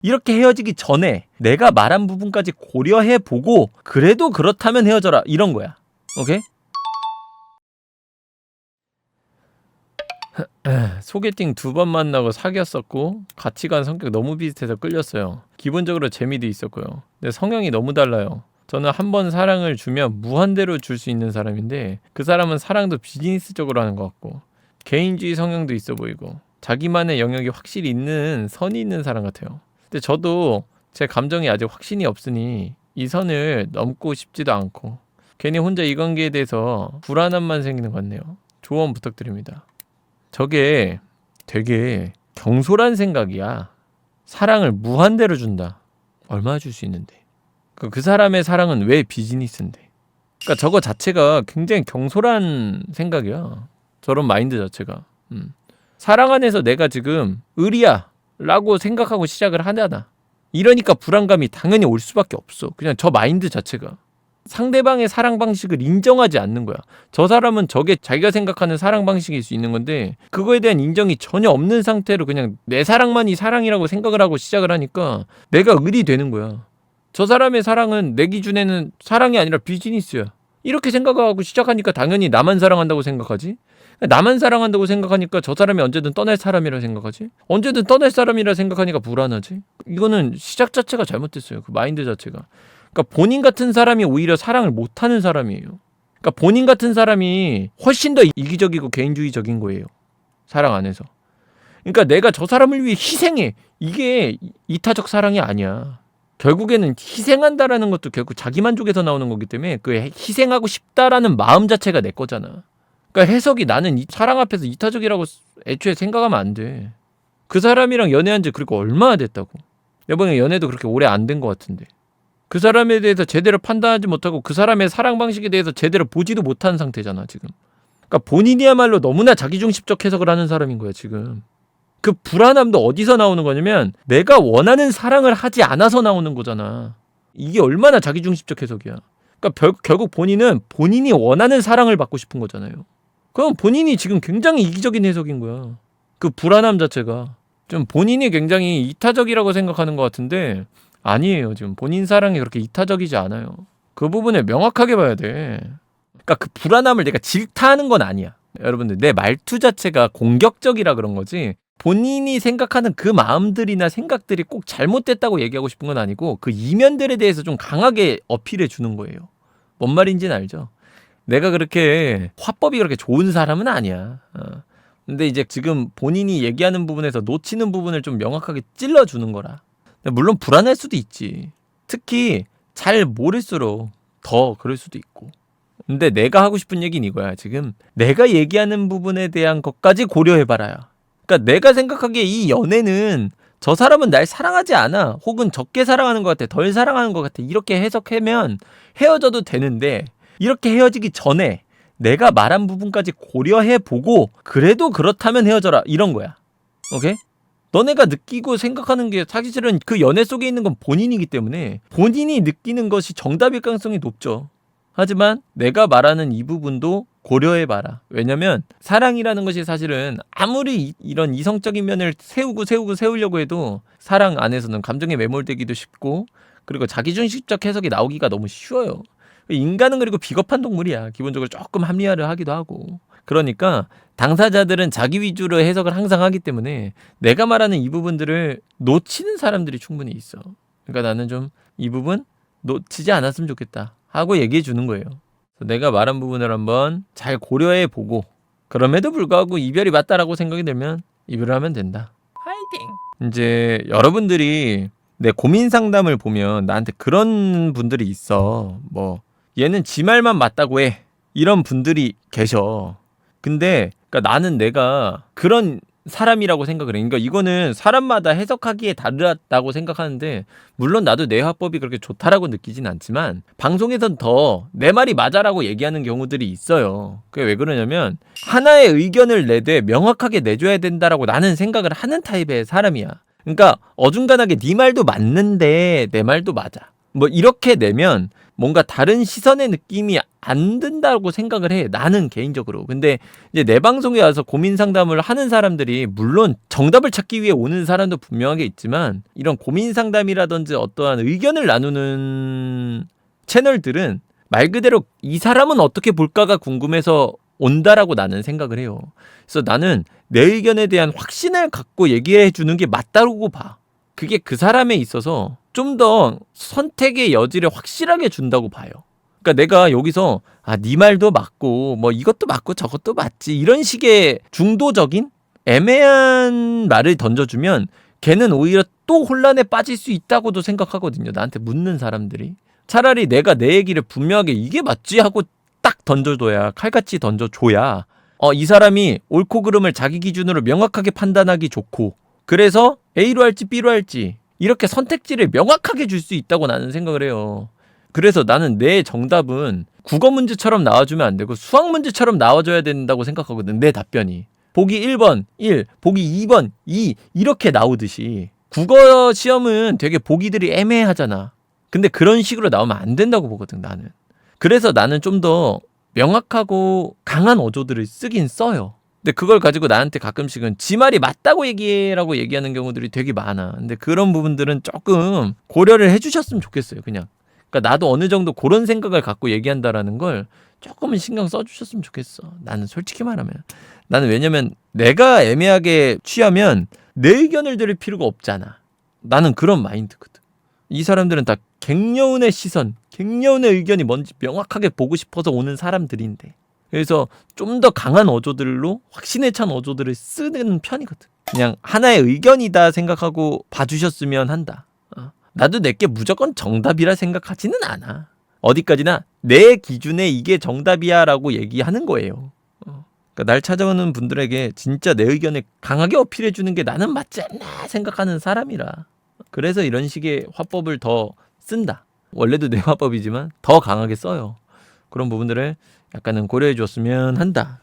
이렇게 헤어지기 전에 내가 말한 부분까지 고려해보고 그래도 그렇다면 헤어져라 이런 거야. 오케이? 소개팅 2번 만나고 사귀었었고 가치관 성격 너무 비슷해서 끌렸어요. 기본적으로 재미도 있었고요. 근데 성향이 너무 달라요. 저는 한 번 사랑을 주면 무한대로 줄 수 있는 사람인데 그 사람은 사랑도 비즈니스적으로 하는 것 같고 개인주의 성향도 있어 보이고 자기만의 영역이 확실히 있는 선이 있는 사람 같아요. 근데 저도 제 감정이 아직 확신이 없으니 이 선을 넘고 싶지도 않고 괜히 혼자 이 관계에 대해서 불안함만 생기는 것 같네요. 조언 부탁드립니다. 저게 되게 경솔한 생각이야. 사랑을 무한대로 준다. 얼마나 줄 수 있는데. 그 사람의 사랑은 왜 비즈니스인데. 그러니까 저거 자체가 굉장히 경솔한 생각이야. 저런 마인드 자체가. 사랑 안에서 내가 지금 의리야 라고 생각하고 시작을 하잖아. 이러니까 불안감이 당연히 올 수밖에 없어. 그냥 저 마인드 자체가. 상대방의 사랑 방식을 인정하지 않는 거야. 저 사람은 저게 자기가 생각하는 사랑 방식일 수 있는 건데 그거에 대한 인정이 전혀 없는 상태로 그냥 내 사랑만이 사랑이라고 생각을 하고 시작을 하니까 내가 을이 되는 거야. 저 사람의 사랑은 내 기준에는 사랑이 아니라 비즈니스야. 이렇게 생각하고 시작하니까 당연히 나만 사랑한다고 생각하지. 나만 사랑한다고 생각하니까 저 사람이 언제든 떠날 사람이라 생각하지. 언제든 떠날 사람이라 생각하니까 불안하지. 이거는 시작 자체가 잘못됐어요. 그 마인드 자체가. 그러니까 본인 같은 사람이 오히려 사랑을 못하는 사람이에요. 그러니까 본인 같은 사람이 훨씬 더 이기적이고 개인주의적인 거예요. 사랑 안에서. 그러니까 내가 저 사람을 위해 희생해. 이게 이타적 사랑이 아니야. 결국에는 희생한다라는 것도 결국 자기 만족에서 나오는 거기 때문에 그 희생하고 싶다라는 마음 자체가 내 거잖아. 그러니까 해석이 나는 이 사랑 앞에서 이타적이라고 애초에 생각하면 안 돼. 그 사람이랑 연애한 지 그리고 얼마나 됐다고. 이번에 연애도 그렇게 오래 안 된 것 같은데. 그 사람에 대해서 제대로 판단하지 못하고 그 사람의 사랑 방식에 대해서 제대로 보지도 못한 상태잖아 지금. 그러니까 본인이야말로 너무나 자기중심적 해석을 하는 사람인 거야 지금. 그 불안함도 어디서 나오는 거냐면 내가 원하는 사랑을 하지 않아서 나오는 거잖아. 이게 얼마나 자기중심적 해석이야. 그러니까 결국 본인은 본인이 원하는 사랑을 받고 싶은 거잖아요. 그럼 본인이 지금 굉장히 이기적인 해석인 거야. 그 불안함 자체가 좀 본인이 굉장히 이타적이라고 생각하는 것 같은데 아니에요. 지금 본인 사랑이 그렇게 이타적이지 않아요. 그 부분을 명확하게 봐야 돼. 그러니까 그 불안함을 내가 질타하는 건 아니야. 여러분들 내 말투 자체가 공격적이라 그런 거지 본인이 생각하는 그 마음들이나 생각들이 꼭 잘못됐다고 얘기하고 싶은 건 아니고 그 이면들에 대해서 좀 강하게 어필해 주는 거예요. 뭔 말인지는 알죠? 내가 그렇게 화법이 그렇게 좋은 사람은 아니야. 근데 이제 지금 본인이 얘기하는 부분에서 놓치는 부분을 좀 명확하게 찔러주는 거라. 물론 불안할 수도 있지. 특히 잘 모를수록 더 그럴 수도 있고. 근데 내가 하고 싶은 얘기는 이거야. 지금 내가 얘기하는 부분에 대한 것까지 고려해봐라야. 그러니까 내가 생각하기에 이 연애는 저 사람은 날 사랑하지 않아. 혹은 적게 사랑하는 것 같아. 덜 사랑하는 것 같아. 이렇게 해석하면 헤어져도 되는데 이렇게 헤어지기 전에 내가 말한 부분까지 고려해보고 그래도 그렇다면 헤어져라. 이런 거야. 오케이? 너네가 느끼고 생각하는 게 사실은 그 연애 속에 있는 건 본인이기 때문에 본인이 느끼는 것이 정답일 가능성이 높죠. 하지만 내가 말하는 이 부분도 고려해봐라. 왜냐면 사랑이라는 것이 사실은 아무리 이런 이성적인 면을 세우려고 해도 사랑 안에서는 감정에 매몰되기도 쉽고 그리고 자기중심적 해석이 나오기가 너무 쉬워요. 인간은 그리고 비겁한 동물이야. 기본적으로 조금 합리화를 하기도 하고. 그러니까 당사자들은 자기 위주로 해석을 항상 하기 때문에 내가 말하는 이 부분들을 놓치는 사람들이 충분히 있어. 그러니까 나는 좀 이 부분 놓치지 않았으면 좋겠다 하고 얘기해 주는 거예요. 내가 말한 부분을 한번 잘 고려해 보고 그럼에도 불구하고 이별이 맞다라고 생각이 들면 이별을 하면 된다. 파이팅! 이제 여러분들이 내 고민 상담을 보면 나한테 그런 분들이 있어. 뭐 얘는 지 말만 맞다고 해. 이런 분들이 계셔. 근데 그러니까 나는 내가 그런 사람이라고 생각을 해. 그러니까 이거는 사람마다 해석하기에 다르다고 생각하는데 물론 나도 내 화법이 그렇게 좋다라고 느끼진 않지만 방송에선 더 내 말이 맞아라고 얘기하는 경우들이 있어요. 그게 왜 그러냐면 하나의 의견을 내되 명확하게 내줘야 된다라고 나는 생각을 하는 타입의 사람이야. 그러니까 어중간하게 네 말도 맞는데 내 말도 맞아. 뭐 이렇게 내면 뭔가 다른 시선의 느낌이 안 든다고 생각을 해. 나는 개인적으로. 근데 이제 내 방송에 와서 고민 상담을 하는 사람들이 물론 정답을 찾기 위해 오는 사람도 분명하게 있지만 이런 고민 상담이라든지 어떠한 의견을 나누는 채널들은 말 그대로 이 사람은 어떻게 볼까가 궁금해서 온다라고 나는 생각을 해요. 그래서 나는 내 의견에 대한 확신을 갖고 얘기해 주는 게 맞다고 봐. 그게 그 사람에 있어서 좀 더 선택의 여지를 확실하게 준다고 봐요. 그러니까 내가 여기서 네 말도 맞고 뭐 이것도 맞고 저것도 맞지 이런 식의 중도적인 애매한 말을 던져주면 걔는 오히려 또 혼란에 빠질 수 있다고도 생각하거든요. 나한테 묻는 사람들이. 차라리 내가 내 얘기를 분명하게 이게 맞지 하고 딱 던져줘야 칼같이 던져줘야 이 사람이 옳고 그름을 자기 기준으로 명확하게 판단하기 좋고 그래서 A로 할지 B로 할지 이렇게 선택지를 명확하게 줄 수 있다고 나는 생각을 해요. 그래서 나는 내 정답은 국어 문제처럼 나와주면 안 되고 수학 문제처럼 나와줘야 된다고 생각하거든. 내 답변이. 보기 1번 1, 보기 2번 2 이렇게 나오듯이 국어 시험은 되게 보기들이 애매하잖아. 근데 그런 식으로 나오면 안 된다고 보거든 나는. 그래서 나는 좀 더 명확하고 강한 어조들을 쓰긴 써요. 근데 그걸 가지고 나한테 가끔씩은 지 말이 맞다고 얘기해라고 얘기하는 경우들이 되게 많아. 근데 그런 부분들은 조금 고려를 해주셨으면 좋겠어요. 그냥. 그러니까 나도 어느 정도 그런 생각을 갖고 얘기한다라는 걸 조금은 신경 써주셨으면 좋겠어. 나는 솔직히 말하면. 나는 왜냐면 내가 애매하게 취하면 내 의견을 들을 필요가 없잖아. 나는 그런 마인드거든. 이 사람들은 다 갱년의 시선, 갱년의 의견이 뭔지 명확하게 보고 싶어서 오는 사람들인데 그래서 좀 더 강한 어조들로 확신에 찬 어조들을 쓰는 편이거든. 그냥 하나의 의견이다 생각하고 봐주셨으면 한다. 나도 내게 무조건 정답이라 생각하지는 않아. 어디까지나 내 기준에 이게 정답이야 라고 얘기하는 거예요. 그러니까 날 찾아오는 분들에게 진짜 내 의견을 강하게 어필해주는 게 나는 맞지 않나 생각하는 사람이라. 그래서 이런 식의 화법을 더 쓴다. 원래도 내 화법이지만 더 강하게 써요. 그런 부분들을 약간은 고려해 줬으면 한다.